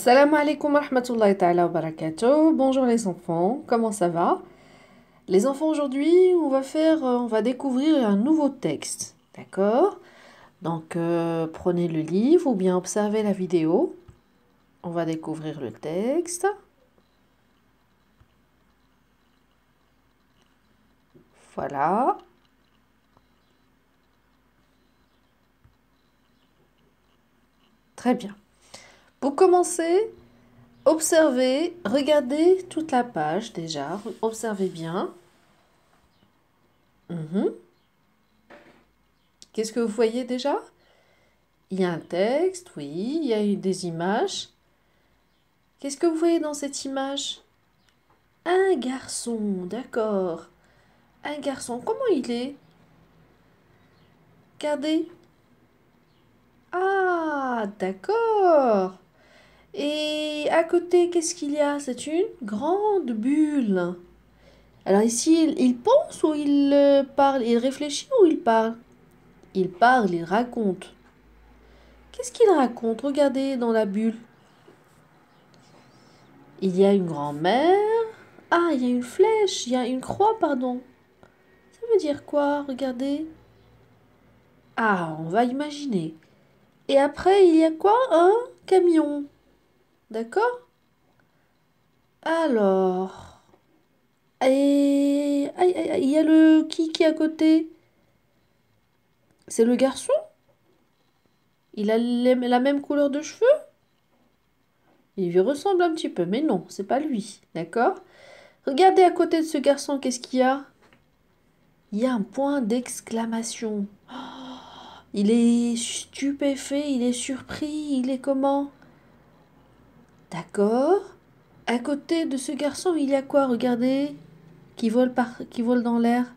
Assalamu alaikum wa rahmatullahi ta'ala wa barakatuh. Bonjour les enfants, comment ça va? Les enfants, aujourd'hui, on va découvrir un nouveau texte, d'accord? Donc, prenez le livre ou bien observez la vidéo. On va découvrir le texte. Voilà. Très bien. Pour commencer, observez, regardez toute la page déjà. Observez bien. Qu'est-ce que vous voyez déjà? Il y a un texte, oui, il y a eu des images. Qu'est-ce que vous voyez dans cette image? Un garçon, d'accord. Un garçon, comment il est? Regardez. Ah, d'accord. Et à côté, qu'est-ce qu'il y a? C'est une grande bulle. Alors ici, il pense ou il parle? Il réfléchit ou il parle? Il parle, il raconte. Qu'est-ce qu'il raconte? Regardez dans la bulle. Il y a une grand-mère. Ah, il y a une flèche, il y a une croix, pardon. Ça veut dire quoi? Regardez. Ah, on va imaginer. Et après, il y a quoi? Un camion. D'accord? Alors. Et aïe, aïe, aïe, il y a le qui est à côté? C'est le garçon? Il a la même couleur de cheveux? Il lui ressemble un petit peu, mais non, c'est pas lui. D'accord? Regardez à côté de ce garçon, qu'est-ce qu'il y a? Il y a un point d'exclamation. Il est stupéfait, il est surpris, il est comment? D'accord. À côté de ce garçon, il y a quoi? Regardez, qui vole dans l'air.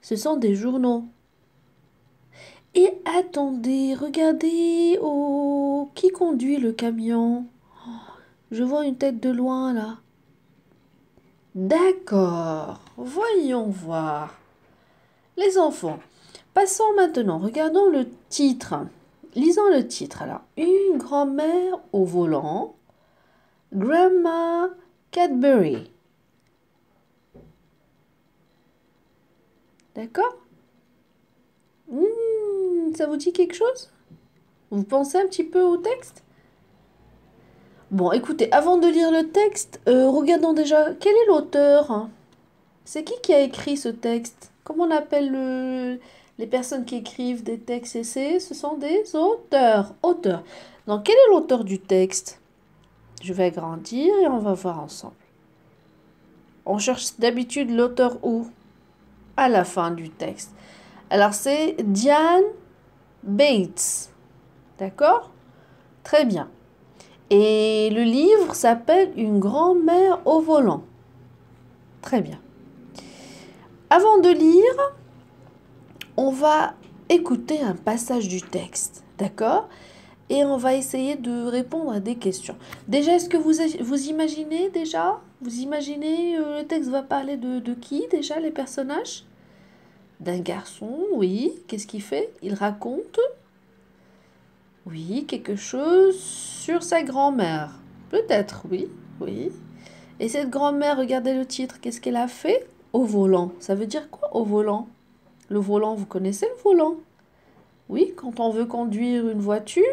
Ce sont des journaux. Et attendez, regardez, oh, qui conduit le camion? Je vois une tête de loin là. D'accord, voyons voir. Les enfants, passons maintenant, regardons le titre. Lisons le titre alors. Une grand-mère au volant. Grandma Cadbury. D'accord? Ça vous dit quelque chose? Vous pensez un petit peu au texte? Bon, écoutez, avant de lire le texte, regardons déjà, quel est l'auteur, hein? C'est qui a écrit ce texte? Comment on appelle les personnes qui écrivent des textes essais? Ce sont des auteurs. Auteurs. Donc, quel est l'auteur du texte? Je vais agrandir et on va voir ensemble. On cherche d'habitude l'auteur où? À la fin du texte. Alors, c'est Diane Bates. D'accord? Très bien. Et le livre s'appelle Une grand-mère au volant. Très bien. Avant de lire, on va écouter un passage du texte. D'accord? Et on va essayer de répondre à des questions. Déjà, est-ce que vous imaginez déjà? Vous imaginez le texte va parler de qui déjà, les personnages? D'un garçon, oui. Qu'est-ce qu'il fait? Il raconte, oui, quelque chose sur sa grand-mère. Peut-être, oui, oui. Et cette grand-mère, regardez le titre, qu'est-ce qu'elle a fait? Au volant. Ça veut dire quoi, au volant? Le volant, vous connaissez le volant? Oui, quand on veut conduire une voiture,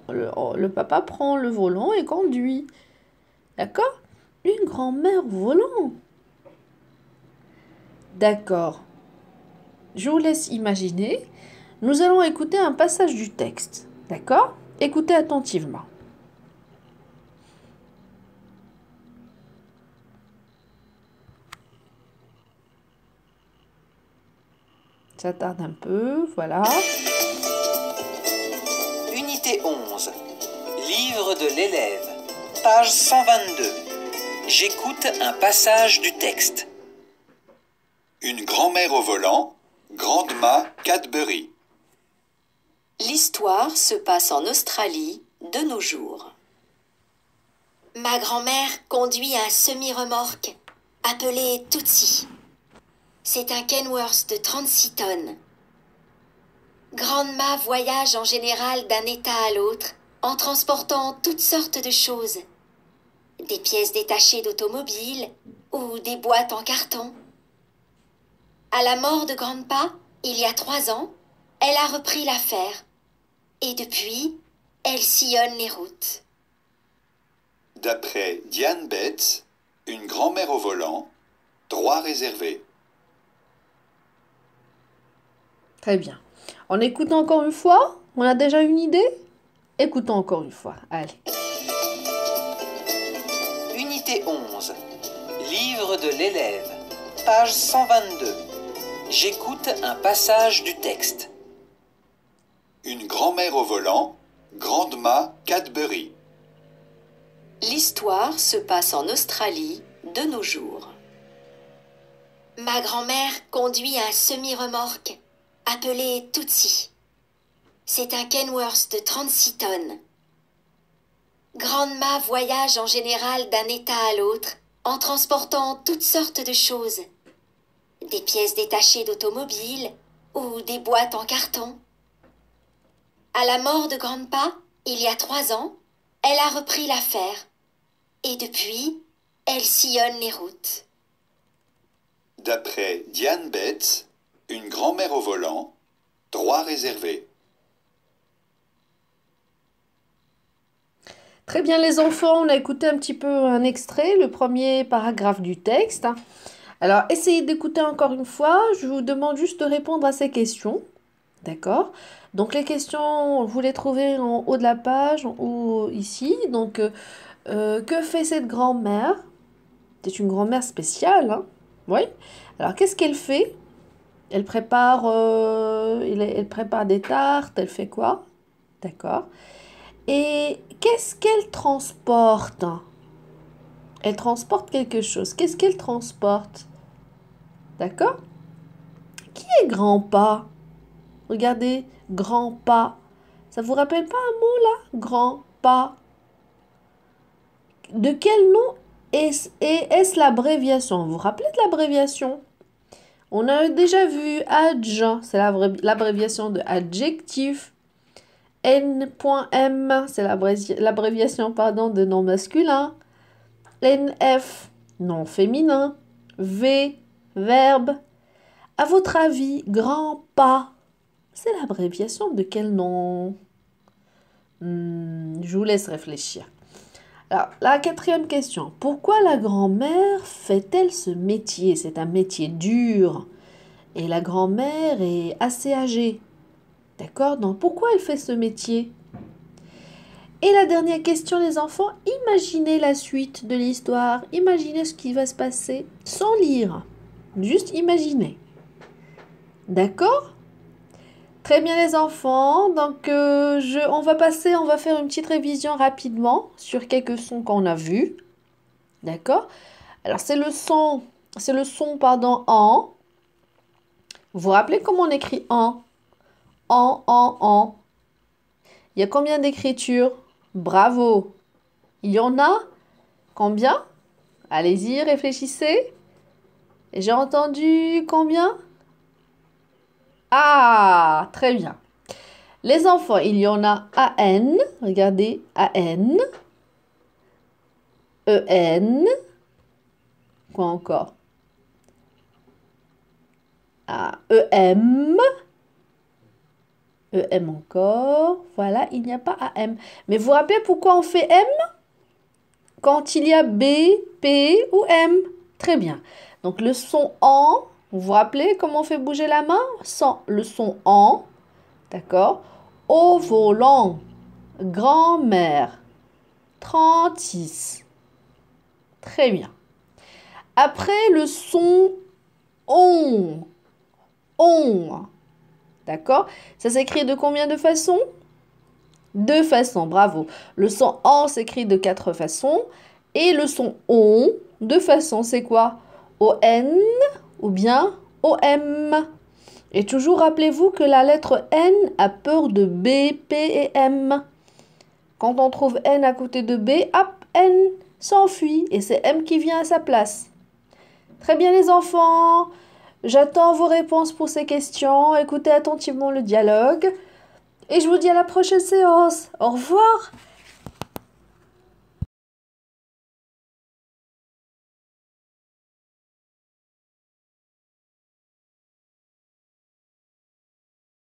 le papa prend le volant et conduit. D'accord? Une grand-mère au volant. D'accord. Je vous laisse imaginer. Nous allons écouter un passage du texte. D'accord? Écoutez attentivement. Ça tarde un peu, voilà. Unité 11. Livre de l'élève. Page 122. J'écoute un passage du texte. Une grand-mère au volant, Grandma Cadbury. L'histoire se passe en Australie de nos jours. Ma grand-mère conduit un semi-remorque appelé Tootsie. C'est un Kenworth de 36 tonnes. Grandma voyage en général d'un état à l'autre en transportant toutes sortes de choses. Des pièces détachées d'automobiles ou des boîtes en carton. À la mort de Grandpa, il y a 3 ans, elle a repris l'affaire. Et depuis, elle sillonne les routes. D'après Diane Betts, une grand-mère au volant, droit réservé. Très bien. On écoute encore une fois? On a déjà une idée? Écoutons encore une fois. Allez. Unité 11. Livre de l'élève. Page 122. J'écoute un passage du texte. Une grand-mère au volant, Grandma Cadbury. L'histoire se passe en Australie de nos jours. Ma grand-mère conduit un semi-remorque appelé Tootsie. C'est un Kenworth de 36 tonnes. Grandma voyage en général d'un état à l'autre en transportant toutes sortes de choses. Des pièces détachées d'automobiles ou des boîtes en carton. À la mort de Grandpa, il y a 3 ans, elle a repris l'affaire. Et depuis, elle sillonne les routes. D'après Diane Betts, une grand-mère au volant, droit réservé. Très bien les enfants, on a écouté un petit peu un extrait, le premier paragraphe du texte. Alors essayez d'écouter encore une fois, je vous demande juste de répondre à ces questions. D'accord? Donc les questions, vous les trouvez en haut de la page ou ici. Donc que fait cette grand-mère? C'est une grand-mère spéciale, hein? Oui. Alors qu'est-ce qu'elle fait? Elle prépare des tartes, elle fait quoi? D'accord. Et qu'est-ce qu'elle transporte? Elle transporte quelque chose. Qu'est-ce qu'elle transporte? D'accord? Qui est grand-pa? Regardez, grand-pa. Ça vous rappelle pas un mot là? Grand-pa. De quel nom est-ce l'abréviation? Vous vous rappelez de l'abréviation? On a déjà vu adj, c'est l'abréviation de adjectif. N.M, c'est l'abréviation de nom masculin. NF, nom féminin. V, verbe. À votre avis, grand-pa, c'est l'abréviation de quel nom? Je vous laisse réfléchir. Alors, la 4e question. Pourquoi la grand-mère fait-elle ce métier? C'est un métier dur. Et la grand-mère est assez âgée. D'accord? Donc, pourquoi elle fait ce métier? Et la dernière question, les enfants, imaginez la suite de l'histoire. Imaginez ce qui va se passer sans lire. Juste imaginez. D'accord? Très bien les enfants. Donc, on va faire une petite révision rapidement sur quelques sons qu'on a vus. D'accord? Alors, c'est le son, en. Vous vous rappelez comment on écrit en? En. Il y a combien d'écritures? Bravo. Il y en a combien? Allez-y, réfléchissez. J'ai entendu combien? Ah, très bien. Les enfants, il y en a AN. Regardez, AN. EN. Quoi encore? Ah, EM. EM encore. Voilà, il n'y a pas AM. Mais vous vous rappelez pourquoi on fait M? Quand il y a B, P ou M. Très bien. Donc le son en, vous vous rappelez comment on fait bouger la main? Sans le son en. D'accord? Au volant. Grand-mère. 36. Très bien. Après le son on. On. D'accord? Ça s'écrit de combien de façons? 2 façons, bravo. Le son en s'écrit de 4 façons. Et le son on, 2 façons, c'est quoi? ON ou bien OM. Et toujours rappelez-vous que la lettre N a peur de B, P et M. Quand on trouve N à côté de B, hop, N s'enfuit et c'est M qui vient à sa place. Très bien les enfants. J'attends vos réponses pour ces questions. Écoutez attentivement le dialogue. Et je vous dis à la prochaine séance. Au revoir.